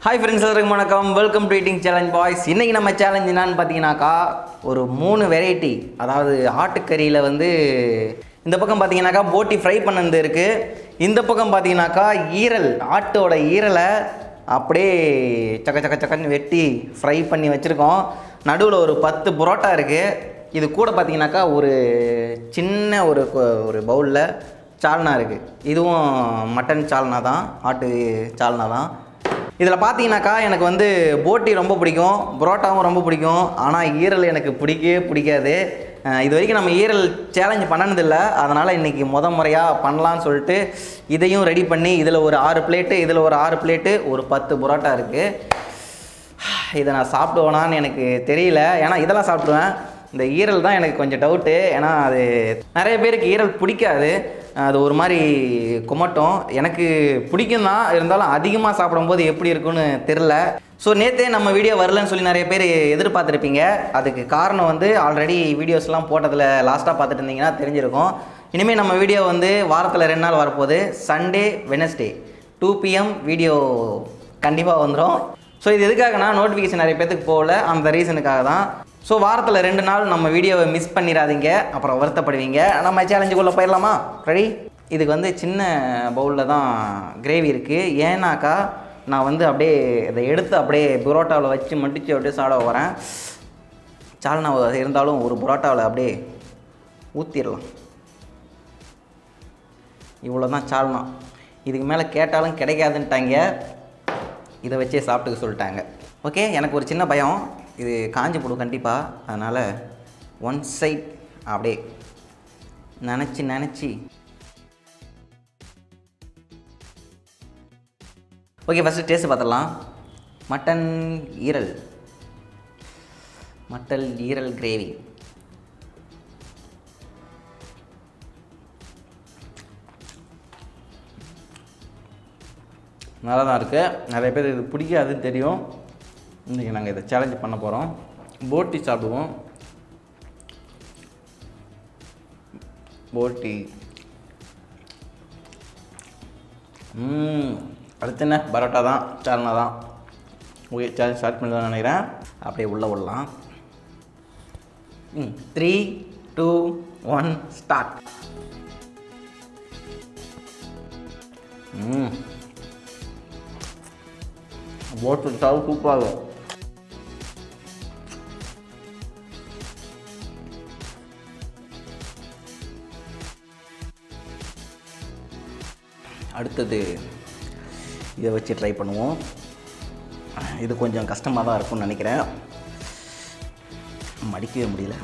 Hi friends, welcome to Eating Challenge Boys. இன்னைக்கு நம்ம challenge என்னன்னு பார்த்தீங்கன்னாக்கா ஒரு 3 வெரைட்டி, அதாவது ஆட்டுக்கறியில் வந்து இந்த பக்கம் பார்த்தீங்கன்னாக்கா போட்டி ஃப்ரை பண்ணது இருக்குது. இந்த பக்கம் பார்த்தீங்கன்னாக்கா ஈரல், ஆட்டோட ஈரலை அப்படியே சக்கன்னு வெட்டி ஃப்ரை பண்ணி வச்சுருக்கோம். நடுவில் ஒரு 10 புரோட்டா இருக்குது. இது கூட பார்த்தீங்கன்னாக்கா ஒரு சின்ன ஒரு பவுலில் சால்னா இருக்குது. இதுவும் மட்டன் சால்னா தான், ஆட்டு சால்னா தான். இதில் பார்த்தீங்கன்னாக்கா எனக்கு வந்து போட்டி ரொம்ப பிடிக்கும், புரோட்டாவும் ரொம்ப பிடிக்கும். ஆனால் ஈரல் எனக்கு பிடிக்காது. இது வரைக்கும் நம்ம ஈரல் சேலஞ்ச் பண்ணனதில்லை. அதனால் இன்றைக்கி முறையாக பண்ணலான்னு சொல்லிட்டு இதையும் ரெடி பண்ணி இதில் ஒரு 6 பிளேட்டு, இதில் ஒரு 6 பிளேட்டு, ஒரு 10 புரோட்டா இருக்குது. இதை நான் சாப்பிடுவேனான்னு எனக்கு தெரியல, ஏன்னா இதெல்லாம் சாப்பிடுவேன். இந்த ஈரல் தான் எனக்கு கொஞ்சம் டவுட்டு. ஏன்னா அது நிறைய பேருக்கு ஈரல் பிடிக்காது, அது ஒரு மாதிரி குமட்டும். எனக்கு பிடிக்கும் தான், இருந்தாலும் அதிகமாக சாப்பிடும்போது எப்படி இருக்குன்னு தெரில. ஸோ நேற்றே நம்ம வீடியோ வரலன்னு சொல்லி நிறைய பேர் எதிர்பார்த்துருப்பீங்க. அதுக்கு காரணம் வந்து ஆல்ரெடி வீடியோஸ்லாம் போட்டதில் லாஸ்ட்டாக பார்த்துட்டு இருந்தீங்கன்னா தெரிஞ்சிருக்கும். இனிமேல் நம்ம வீடியோ வந்து வாரத்தில் 2 நாள் வரப்போகுது. சண்டே, வெனஸ்டே 2 PM வீடியோ கண்டிப்பாக வந்துடும். ஸோ இது எதுக்காகனா நோட்டிஃபிகேஷன் நிறைய பேருக்கு போகல, அந்த ரீசனுக்காக தான். ஸோ வாரத்தில் 2 நாள் நம்ம வீடியோவை மிஸ் பண்ணிடாதீங்க, அப்புறம் வருத்தப்படுவீங்க. நம்ம சேலஞ்சுக்குள்ளே போயிடலாமா? ரெடி? இதுக்கு வந்து சின்ன பவுலில் தான் கிரேவி இருக்குது. ஏன்னாக்கா நான் வந்து அப்படியே இதை எடுத்து அப்படியே புரோட்டாவில் வச்சு மட்டிச்சு அப்படியே சாப்பிட வரேன். சால்னா இருந்தாலும் ஒரு புரோட்டாவில் அப்படியே ஊற்றிடலாம். இவ்வளோ தான் சால்னா. இதுக்கு மேலே கேட்டாலும் கிடைக்காதுன்ட்டாங்க, இதை வச்சே சாப்பிட்டுக்க சொல்லிட்டாங்க. ஓகே, எனக்கு ஒரு சின்ன பயம், இது காஞ்சி போடும் கண்டிப்பாக. அதனால் ஒன் சைட் அப்படியே நினச்சி ஓகே, ஃபஸ்ட்டு டேஸ்ட்டு பார்த்துடலாம். மட்டன் ஈரல் கிரேவி. நல்லா தான் இருக்குது. நிறைய பேர் இது பிடிக்காதுன்னு தெரியும். இன்றைக்கி நாங்கள் இதை சேலஞ்ச் பண்ண போகிறோம். போட்டி சாப்பிடுவோம். போட்டி. அடுத்து என்ன? பரோட்டா தான், சால்னா தான். ஓகே, சேலஞ்ச் ஸ்டார்ட் பண்ணி தான் நினைக்கிறேன். அப்படியே உள்ளே விடலாம். 3, 2, 1 ஸ்டார்ட். போட்டு சாப்பிட்டு சூப்பராக இருக்கும். அடுத்தது இதை வச்சு ட்ரை பண்ணுவோம். இது கொஞ்சம் கஷ்டமாக தான் இருக்கும்னு நினைக்கிறேன், மடிக்கவே முடியல.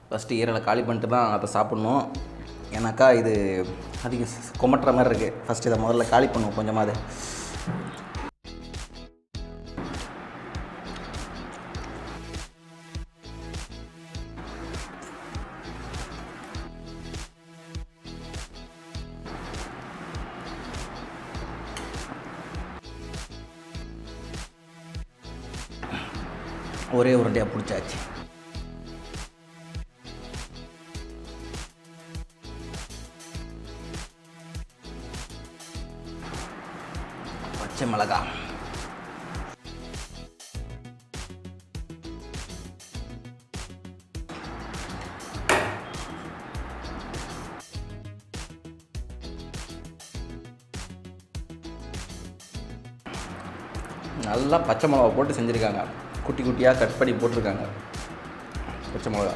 ஃபஸ்ட்டு ஈரலை காலி பண்ணிட்டு தான் அதை சாப்பிட்ணும். ஏன்னாக்கா இது அதிக கொமட்டுற மாதிரி இருக்குது. ஃபஸ்ட்டு இதை முதல்ல காலி பண்ணுவோம் கொஞ்சமாவது. ஒரே உருண்டையாக பிடிச்சாச்சு. பச்சை மிளகா, நல்லா பச்சை மிளகா போட்டு செஞ்சுருக்காங்க. குட்டி குட்டியாக கட் பண்ணி போட்டிருக்காங்க பச்சை மிளகா.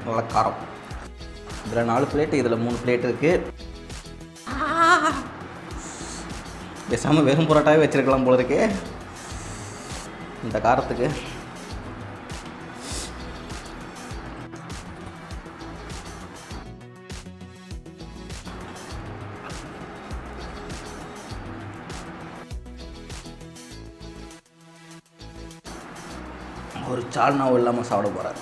நல்லா காரம். இதில் 4 பிளேட்டு, இதில் 3 பிளேட் இருக்குது. பேசாமல் வெறும் புரோட்டாவே வச்சுருக்கலாம் போல இருக்கு இந்த காரத்துக்கு. ஒரு சால்னாவும் இல்லாமல் சாப்பிட போகிறார்.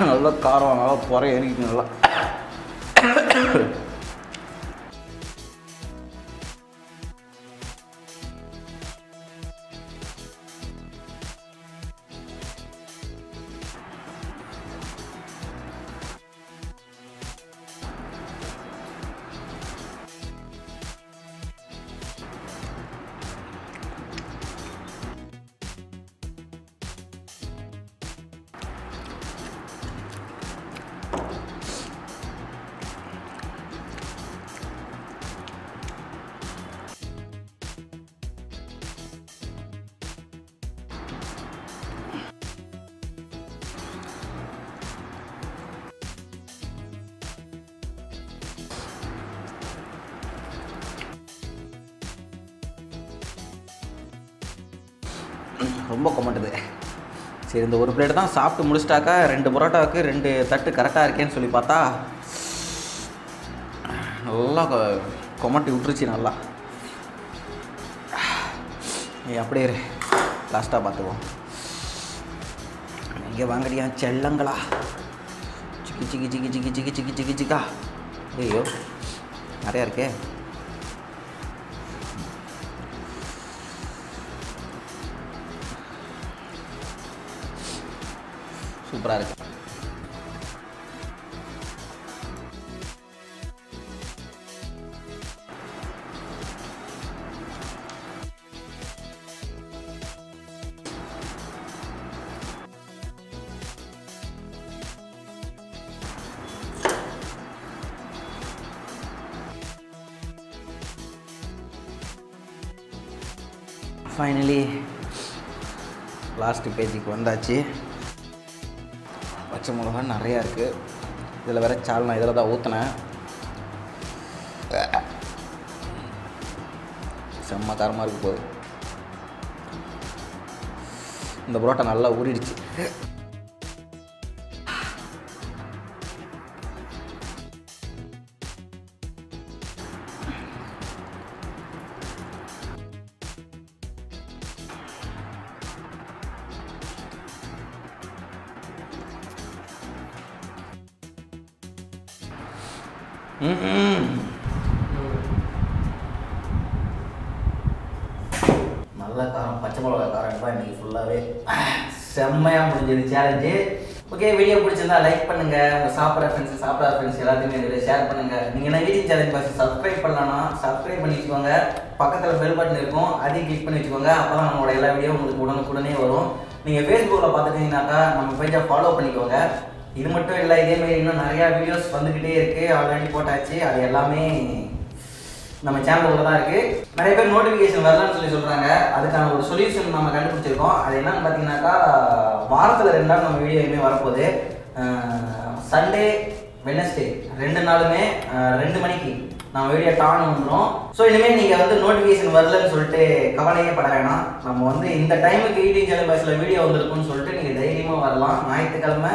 நல்லா காரம், நல்லா புறை எரிக்குது நல்லா. ரொம்ப கொமட்டுது. சரி, இந்த ஒரு பிளேட் தான் சாப்பிட்டு முடிச்சிட்டாக்கா 2 பரோட்டாவுக்கு 2 தட்டு கரெக்டாக இருக்கேன்னு சொல்லி பார்த்தா நல்லா கொமட்டி விட்டுருச்சு நல்லா. அப்படியே லாஸ்ட்டாக பார்த்துக்குவோம். இங்கே வாங்கடியா செல்லங்களா. சிக்கி சிக்கி சிக்கி சிக்கி சிக்கி சிக்கி சிக்கி சிக்கா. ஐயோ நிறையா இருக்கே. சூப்பராக இருக்கு. ஃபைனலி லாஸ்ட் பேஜுக்கு வந்தாச்சு. பச்சை மிளகா நிறையா இருக்குது. இதில் வேற சால்னா இதில் தான் ஊற்றினேன். செம்ம காரமாக இருக்கு போகுது. இந்த புரோட்டா நல்லா ஊறிடுச்சு. நல்ல காரம், பச்சை மிளகா காரம் தான் இன்றைக்கி ஃபுல்லாகவே செம்மையாக முடிஞ்சது சேலஞ்சு. ஓகே, வீடியோ பிடிச்சிருந்தா லைக் பண்ணுங்கள். உங்கள் சாப்பிட்ற ஃப்ரெண்ட்ஸ் எல்லாத்தையுமே இதில் ஷேர் பண்ணுங்கள். நீங்கள் என்ன வீடியோ சேலஞ்ச் பார்த்து சப்ஸ்கிரைப் பண்ணலான்னா சப்ஸ்கிரைப் பண்ணி வச்சுக்கோங்க. பக்கத்தில் பெல் பட்டன் இருக்கும், அதையும் கிளிக் பண்ணி வச்சுக்கோங்க. அப்போ தான் நம்மளோட எல்லா வீடியோ உங்களுக்கு உடனுக்குடனே வரும். நீங்கள் ஃபேஸ்புக்கில் பார்த்துட்டீங்கன்னாக்கா நம்ம பேஜை ஃபாலோ பண்ணிக்கோங்க. இது மட்டும் இல்லை, இதேமாரி இன்னும் நிறையா வீடியோஸ் வந்துக்கிட்டே இருக்குது. ஆல்ரெடி போட்டாச்சு. அது எல்லாமே நம்ம சேனலில் தான் இருக்குது. நிறைய பேர் நோட்டிஃபிகேஷன் வரலன்னு சொல்கிறாங்க. அதுக்கான ஒரு சொல்யூஷன் நம்ம கண்டுபிடிச்சிருக்கோம். அது என்னன்னு பார்த்தீங்கன்னாக்கா, வாரத்தில் 2 நாள் நம்ம வீடியோ எதுவுமே வரப்போகுது. சண்டே, வெனஸ்டே 2 நாளுமே 2 மணிக்கு நம்ம வீடியோ டான் வந்துடும். ஸோ இனிமேல் நீங்கள் வந்து நோட்டிஃபிகேஷன் வரலன்னு சொல்லிட்டு கவலையே பட வேணாம். நம்ம வந்து இந்த டைமுக்கு ஈட்டிங் சேனல் பாய்ஸில் வீடியோ வந்திருக்குன்னு சொல்லிட்டு நீங்கள் தைரியமாக வரலாம். ஞாயிற்றுக்கிழமை,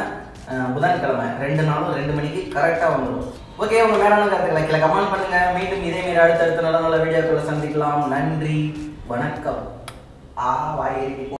புதன்கிழமை 2 நாளும் 2 மணிக்கு கரெக்டாக வந்துடும். ஓகே, உங்கள் மேலான கருத்துக்களை கீழே கமெண்ட் பண்ணுங்கள். மீண்டும் இதேமாரி அடுத்தடுத்த நல்ல நல்ல வீடியோக்களை சந்திக்கலாம். நன்றி, வணக்கம். வாய்